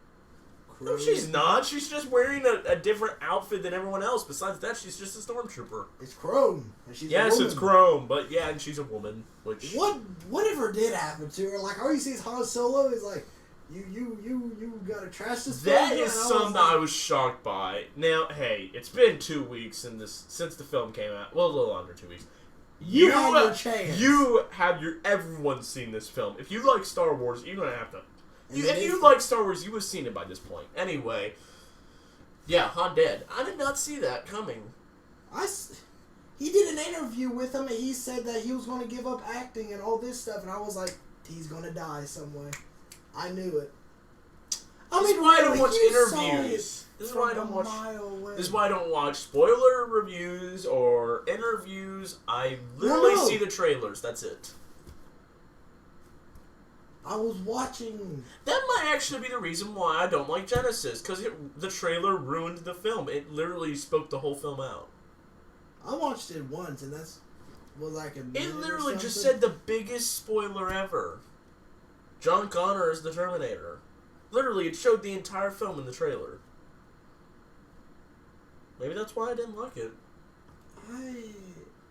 No, she's not. She's just wearing a different outfit than everyone else. Besides that, she's just a stormtrooper. It's Chrome. And she's yes, a woman. It's Chrome, but yeah, and she's a woman. Which whatever did happen to her? Like, all you see is Han Solo is like, you gotta trash this. That is something I was shocked by. Now, hey, it's been 2 weeks since the film came out. Well, a little under 2 weeks. You have your chance. Everyone's seen this film. If you like Star Wars, you're gonna have to. If you like Star Wars, you would have seen it by this point. Anyway, yeah, Han dead. I did not see that coming. He did an interview with him, and he said that he was going to give up acting and all this stuff, and I was like, he's going to die some way. I knew it. This is why I don't watch interviews. This is why I don't watch spoiler reviews or interviews. I literally see the trailers. That's it. I was watching. That might actually be the reason why I don't like Genesis, because the trailer ruined the film. It literally spoke the whole film out. I watched it once, and was like a minute. It literally just said the biggest spoiler ever. John Connor is the Terminator. Literally, it showed the entire film in the trailer. Maybe that's why I didn't like it.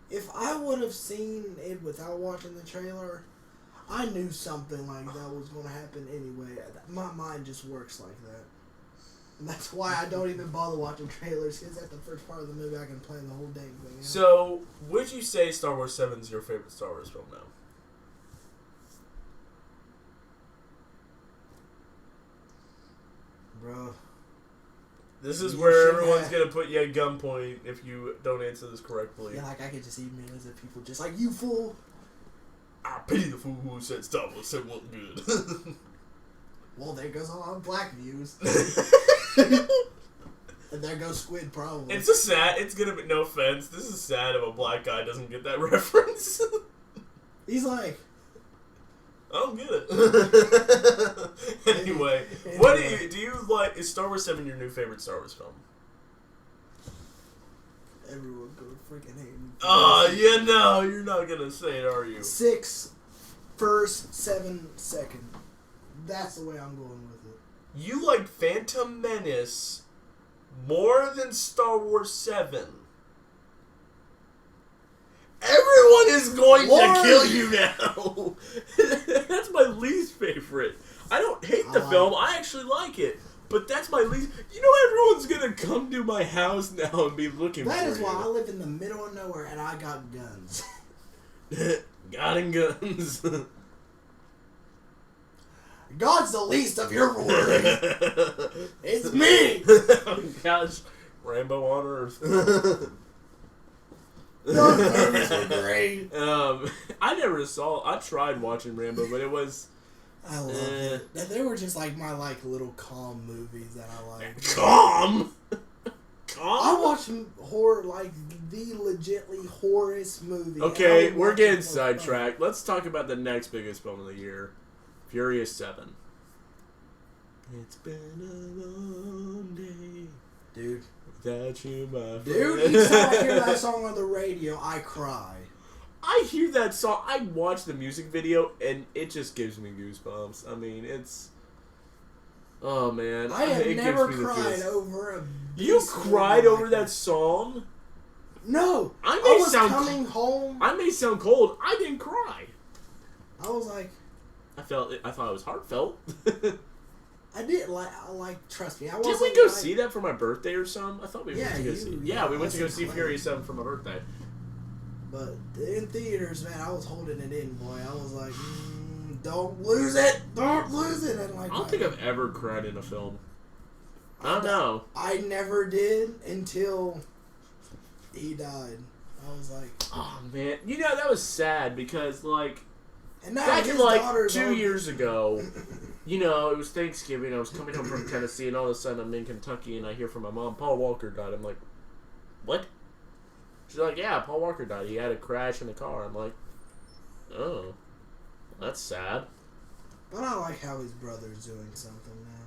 If I would have seen it without watching the trailer, I knew something like that was going to happen anyway. My mind just works like that. And that's why I don't even bother watching trailers, because at the first part of the movie I can plan the whole dang thing out. So, would you say Star Wars 7 is your favorite Star Wars film now? Bro. This is where everyone's going to put you at gunpoint if you don't answer this correctly. Yeah, like I could just see millions of people just like, you fool! I pity the fool who said Star Wars 7 wasn't good. Well, there goes all our black views. And there goes Squid, probably. It's gonna be, no offense, this is sad if a black guy doesn't get that reference. He's like, I don't get it. Anyway, what do you like, is Star Wars 7 your new favorite Star Wars film? Everyone go freaking hate me. You know, you're not gonna say it, are you? 6 first, 7 second. That's the way I'm going with it. You like Phantom Menace more than Star Wars 7. Everyone is going to kill you now. That's my least favorite. I don't hate the film. I actually like it. But that's my least... You know everyone's going to come to my house now and be looking for you. That is why I live in the middle of nowhere and I got guns. Got guns. God's the least of your worries. It's me. Oh, gosh. Rambo on Earth. Those movies were great. I tried watching Rambo, but it was... I love it. They were just like my little calm movies that I like. Calm? I watch horror, like the legitly horrorest movie. Okay, we're getting sidetracked. Let's talk about the next biggest film of the year. Furious 7. It's been a long day. Dude. Without you, my friend. Dude, each time I hear that song on the radio, I cry. I hear that song. I watch the music video, and it just gives me goosebumps. I mean, it's... Oh, man. I have never cried over a... You cried over that song? No. I was coming home. I may sound cold. I didn't cry. I was like... I thought it was heartfelt. I did trust me. Did we go see that for my birthday or something? I thought we went to go see. Yeah, we went to go see Furious 7 for my birthday. But in theaters, man, I was holding it in, boy. I was like, don't lose it, don't lose it. And like, I don't think I've ever cried in a film. I don't know. I never did until he died. I was like, oh man, you know that was sad because like. And now back in like 2 years ago, you know, it was Thanksgiving. I was coming home from Tennessee, and all of a sudden I'm in Kentucky, and I hear from my mom, Paul Walker died. I'm like, what? She's like, yeah, Paul Walker died. He had a crash in the car. I'm like, oh, that's sad. But I like how his brother's doing something now.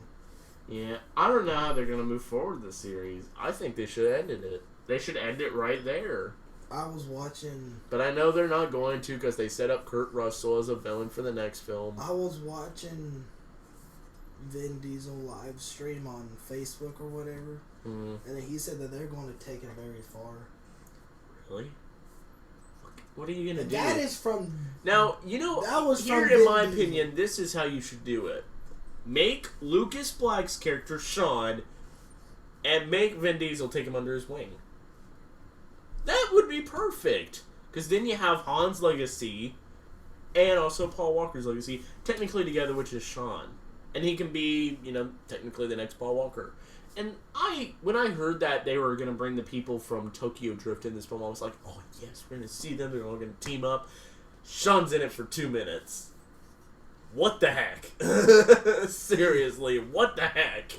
Yeah, I don't know how they're going to move forward this series. I think they should have ended it. They should end it right there. I was watching... But I know they're not going to because they set up Kurt Russell as a villain for the next film. I was watching Vin Diesel live stream on Facebook or whatever. Mm-hmm. And he said that they're going to take it very far. Really? What are you going to do? That is from... Now, you know, that was here in my opinion, this is how you should do it. Make Lucas Black's character Sean and make Vin Diesel take him under his wing. That would be perfect. Because then you have Han's legacy and also Paul Walker's legacy technically together, which is Sean. And he can be, you know, technically the next Paul Walker. And when I heard that they were going to bring the people from Tokyo Drift in this film, I was like, oh, yes, we're going to see them. They're all going to team up. Sean's in it for 2 minutes. What the heck? Seriously, what the heck?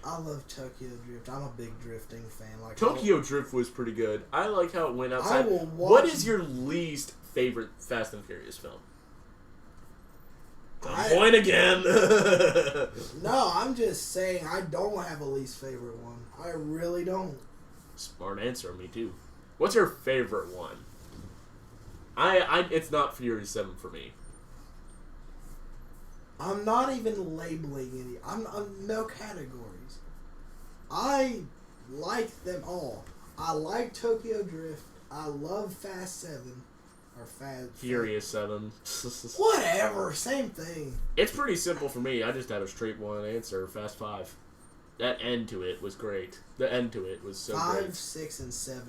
I love Tokyo Drift. I'm a big drifting fan. Like Tokyo Drift was pretty good. I like how it went outside. What is your least favorite Fast and Furious film? Point again. No, I'm just saying I don't have a least favorite one. I really don't. Smart answer, me too. What's your favorite one? It's not Fury 7 for me. I'm not even labeling any. I'm no categories. I like them all. I like Tokyo Drift. I love Fast 7. Or Furious 7. Whatever, same thing. It's pretty simple for me. I just had a straight one answer. Fast 5. That end to it was great. The end to it was so great. 5, 6, and 7.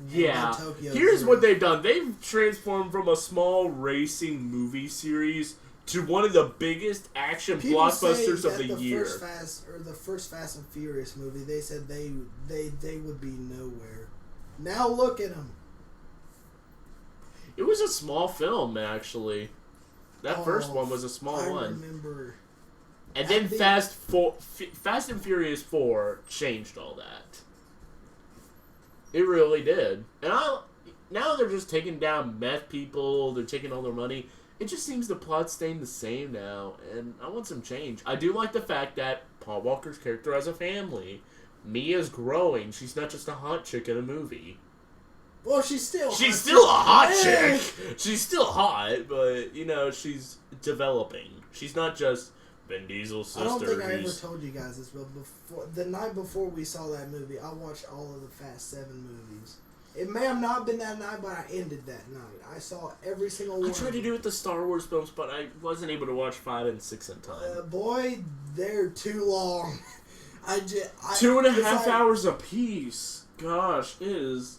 Yeah. Here's what they've done. They've transformed from a small racing movie series to one of the biggest action blockbusters of the year. The first Fast and Furious movie, they said they would be nowhere. Now look at them. It was a small film, actually. That first one was a small one. I remember. And then Fast and Furious 4 changed all that. It really did. And now they're just taking down meth people. They're taking all their money. It just seems the plot's staying the same now, and I want some change. I do like the fact that Paul Walker's character has a family. Mia's growing. She's not just a hot chick in a movie. Well, she's still a hot chick. She's still hot, but, you know, she's developing. She's not just Vin Diesel's sister. I don't think I ever told you guys this, but the night before we saw that movie, I watched all of the Fast 7 movies. It may have not been that night, but I ended that night. I saw every single one. I tried to do it with the Star Wars films, but I wasn't able to watch 5 and 6 in time. Boy, they're too long. 2.5 hours a piece. Gosh, it is.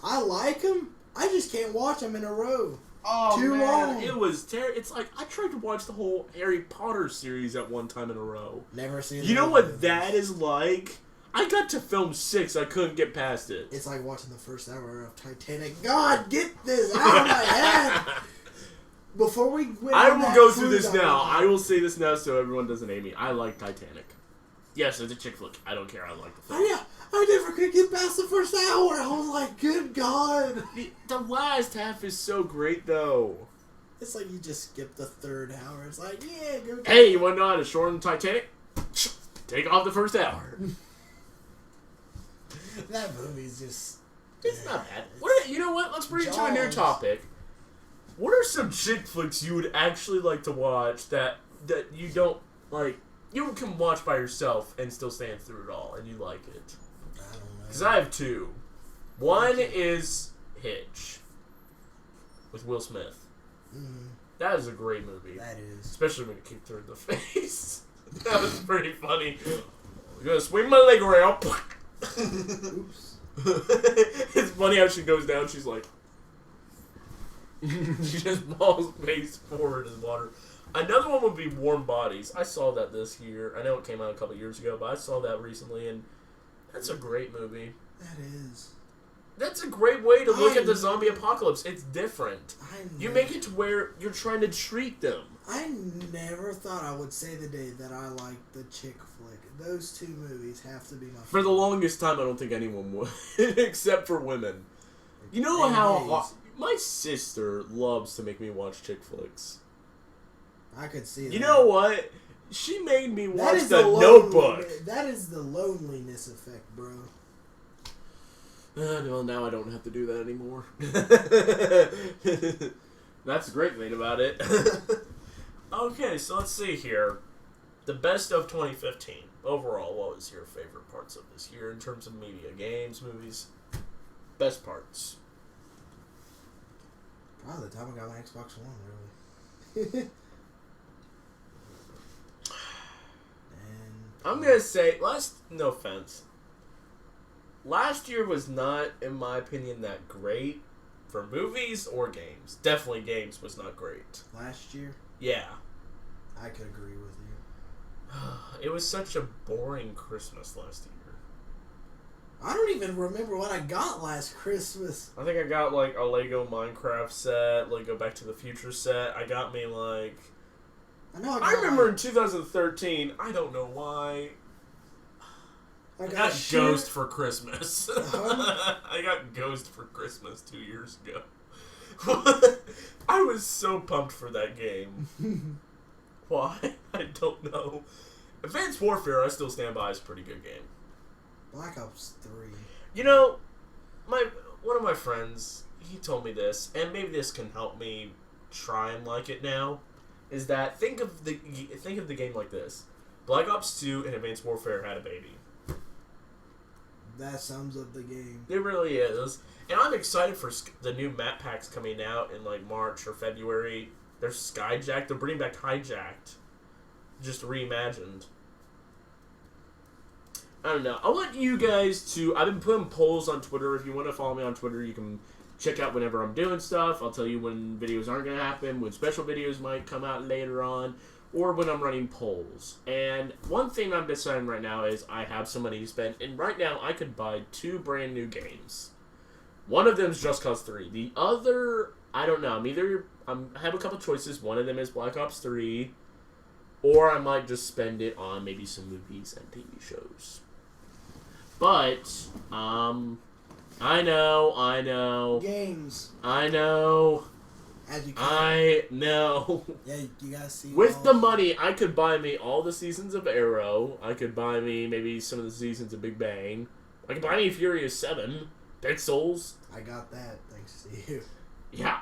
I like them. I just can't watch them in a row. Oh, too long. It was terrible. It's like I tried to watch the whole Harry Potter series at one time in a row. Never seen it. You know what that is like? I got to film 6. I couldn't get past it. It's like watching the first hour of Titanic. God, get this out of my head. Before we went I will go through this now. I will say this now so everyone doesn't hate me. I like Titanic. Yes, it's a chick flick. I don't care. I like the film. I never could get past the first hour. I was like, good God. The last half is so great, though. It's like you just skip the third hour. It's like, yeah, go. Hey, you want to know how to shorten Titanic? Take off the first hour. That movie's just... It's not bad. You know what? Let's bring it to a new topic. What are some chick flicks you would actually like to watch that you don't, like, you can watch by yourself and still stand through it all and you like it? I don't know. Because I have 2. One is Hitch with Will Smith. Mm-hmm. That is a great movie. That is. Especially when it kicked her in the face. That was pretty funny. I'm going to swing my leg around. Oops. It's funny how she goes down. She's like, she just falls face forward in the water. Another one would be Warm Bodies. I saw that this year. I know it came out a couple years ago, but I saw that recently, and that's a great movie. That is. That's a great way to look at the zombie apocalypse. It's different. You make it to where you're trying to treat them. I never thought I would say the day that I liked the chick flick. Those 2 movies have to be my favorite. For the longest time, I don't think anyone would, except for women. You know how my sister loves to make me watch chick flicks. I could see that. You know what? She made me watch The Notebook. That is the loneliness effect, bro. Well, now I don't have to do that anymore. That's the great thing about it. Okay, so let's see here. The best of 2015. Overall, what was your favorite parts of this year in terms of media? Games, movies? Best parts? Probably the time I got my Xbox One, really. I'm going to say, no offense. Last year was not, in my opinion, that great for movies or games. Definitely games was not great. Last year? Yeah. I could agree with you. It was such a boring Christmas last year. I don't even remember what I got last Christmas. I think I got, like, a Lego Minecraft set, Lego Back to the Future set. I got me, like... I remember in 2013, I don't know why... I got Ghost for Christmas. I got Ghost for Christmas 2 years ago. I was so pumped for that game. Why? I don't know. Advanced Warfare, I still stand by, is a pretty good game. Black Ops 3. You know, one of my friends, he told me this, and maybe this can help me try and like it now, is that think of the game like this. Black Ops 2 and Advanced Warfare had a baby. That sums up the game. It really is. And I'm excited for the new map packs coming out in like March or February. There's Skyjacked. They're bringing back Hijacked. Just reimagined. I don't know. I want you guys to... I've been putting polls on Twitter. If you want to follow me on Twitter, you can check out whenever I'm doing stuff. I'll tell you when videos aren't going to happen, when special videos might come out later on, or when I'm running polls. And one thing I'm deciding right now is I have some money to spend, and right now I could buy 2 brand new games. One of them is Just Cause 3. The other, I don't know. I have a couple choices. One of them is Black Ops 3, or I might just spend it on maybe some movies and TV shows. But, I know. Games. I know. As you can. I know. Yeah, you gotta see. With the money, I could buy me all the seasons of Arrow. I could buy me maybe some of the seasons of Big Bang. I could buy me Furious 7. Dead Souls. I got that, thanks to you. Yeah,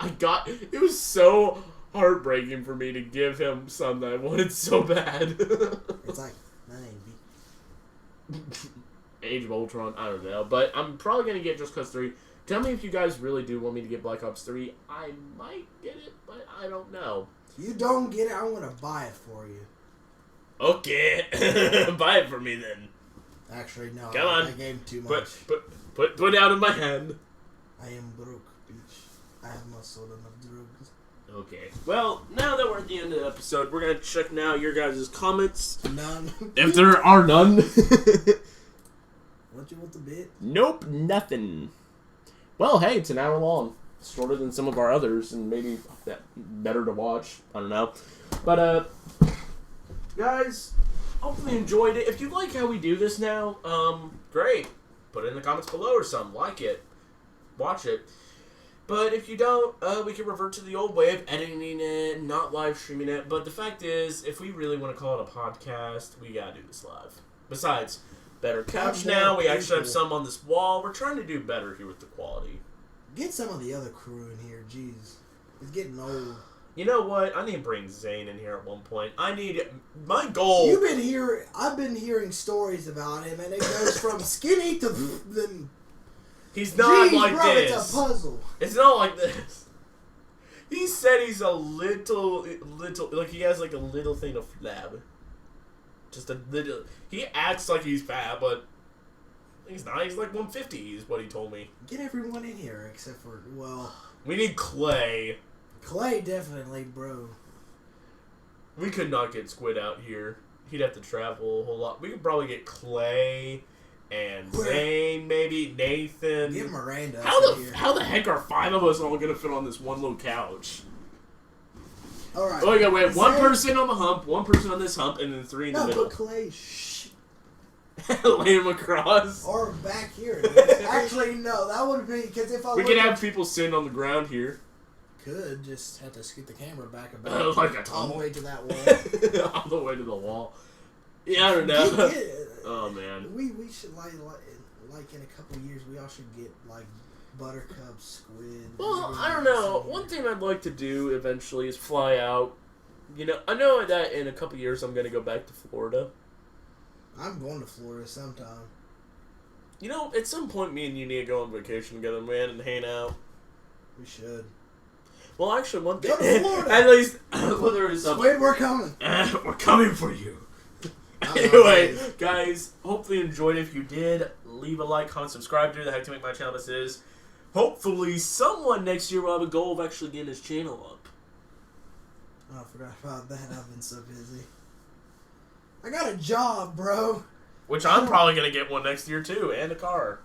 it was so heartbreaking for me to give him some that I wanted so bad. It's like, that ain't me. Age of Ultron, I don't know. But I'm probably going to get Just Cause 3. Tell me if you guys really do want me to get Black Ops 3. I might get it, but I don't know. You don't get it, I'm going to buy it for you. Okay. Buy it for me then. Actually, no. Come on. I gave too much. Put it out of my hand. I am broke, bitch. I have not sold enough drugs. Okay. Well, now that we're at the end of the episode, we're going to check now your guys' comments. None. If there are none. What you want the bit? Nope, nothing. Well, hey, it's an hour long. Shorter than some of our others, and maybe that better to watch. I don't know. But, guys, hopefully you enjoyed it. If you like how we do this now, great. Put it in the comments below or something. Like it. Watch it. But if you don't, we can revert to the old way of editing it, not live streaming it. But the fact is, if we really want to call it a podcast, we gotta do this live. Besides, better couch now. We actually have some on this wall. We're trying to do better here with the quality. Get some of the other crew in here. Jeez. It's getting old. You know what? I need to bring Zane in here at one point. My goal... I've been hearing stories about him, and it goes from skinny to... then. He's not like bro, this. It's a puzzle. It's not like this. He said he's a little, like he has like a little thing of flab. Just a little. He acts like he's fat, but he's not. He's like 150 is what he told me. Get everyone in here except for, well... We need Clay. Clay, definitely, bro. We could not get Squid out here. He'd have to travel a whole lot. We could probably get Clay and Zane, maybe Nathan. Get Miranda. How the heck are 5 of us all gonna fit on this one little couch? All right. Oh, yeah, wait. One person on the hump, one person on this hump, and then 3 in the middle. No, but Clay, shh. Lay him across. Or back here. Actually, no, that would be because if I we could have people sitting on the ground here. could just have to scoot the camera back about like a all the way to that wall. All the way to the wall. Yeah, I don't know. Oh man. We should like in a couple of years we all should get like buttercup, squid. Well, I don't know. One thing I'd like to do eventually is fly out. You know, I know that in a couple of years I'm gonna go back to Florida. I'm going to Florida sometime. You know, at some point me and you need to go on vacation together, man, and hang out. We should. Well, actually, one thing. Go to Florida. At least, well, there is something. Squid, we're coming. We're coming for you. Anyway, guys, hopefully you enjoyed it. If you did, leave a like, comment, subscribe, do the heck to make my channel this is. Hopefully, someone next year will have a goal of actually getting his channel up. Oh, I forgot about that. I've been so busy. I got a job, bro. Which I'm probably going to get one next year, too, and a car.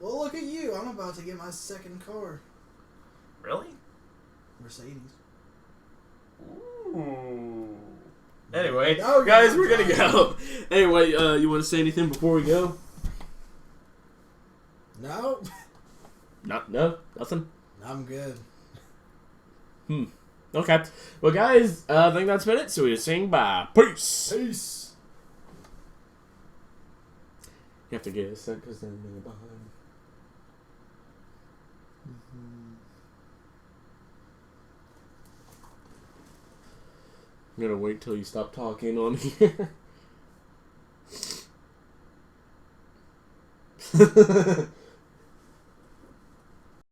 Well, look at you. I'm about to get my second car. Really? Mercedes. Ooh. Anyway, guys, we're going to go. Anyway, you want to say anything before we go? No. No? Nothing? I'm good. Okay. Well, guys, I think that's been it. So we're saying bye. Peace. Peace. You have to get a set because then they're behind. I'm gonna wait till you stop talking on here.